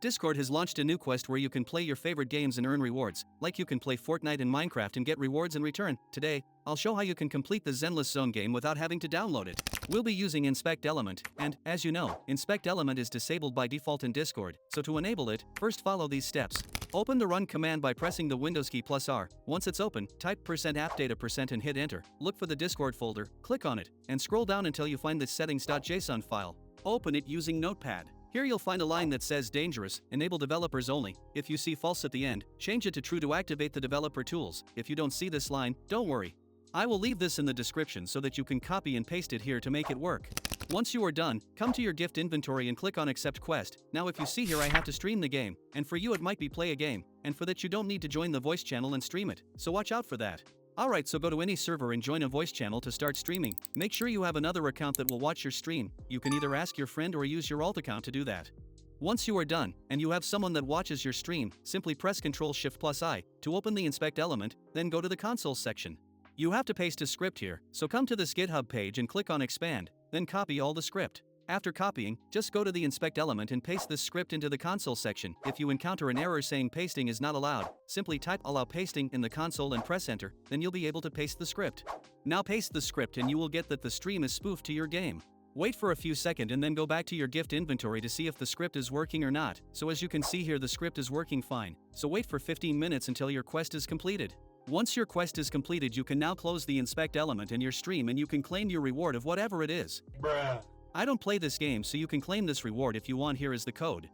Discord has launched a new quest where you can play your favorite games and earn rewards, like you can play Fortnite and Minecraft and get rewards in return. Today, I'll show how you can complete the Zenless Zone game without having to download it. We'll be using Inspect Element, and, as you know, Inspect Element is disabled by default in Discord, so to enable it, first follow these steps. Open the Run command by pressing the Windows key +R. Once it's open, type %appdata% and hit enter. Look for the Discord folder, click on it, and scroll down until you find the settings.json file. Open it using Notepad. Here you'll find a line that says dangerous, enable developers only. If you see false at the end, change it to true to activate the developer tools. If you don't see this line, don't worry. I will leave this in the description so that you can copy and paste it here to make it work. Once you are done, come to your gift inventory and click on accept quest. Now if you see here I have to stream the game, and for you it might be play a game, and for that you don't need to join the voice channel and stream it, so watch out for that. Alright, so go to any server and join a voice channel to start streaming. Make sure you have another account that will watch your stream. You can either ask your friend or use your alt account to do that. Once you are done, and you have someone that watches your stream, simply press Ctrl+Shift+I to open the Inspect Element, then go to the console section. You have to paste a script here, so come to this GitHub page and click on Expand, then copy all the script. After copying, just go to the Inspect Element and paste this script into the console section. If you encounter an error saying pasting is not allowed, simply type allow pasting in the console and press enter, then you'll be able to paste the script. Now paste the script and you will get that the stream is spoofed to your game. Wait for a few seconds and then go back to your gift inventory to see if the script is working or not. So as you can see here the script is working fine. So wait for 15 minutes until your quest is completed. Once your quest is completed you can now close the Inspect Element in your stream and you can claim your reward of whatever it is. Bruh. I don't play this game so you can claim this reward if you want. Here is the code.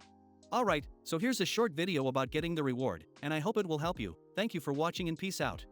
Alright, so here's a short video about getting the reward, and I hope it will help you. Thank you for watching and peace out.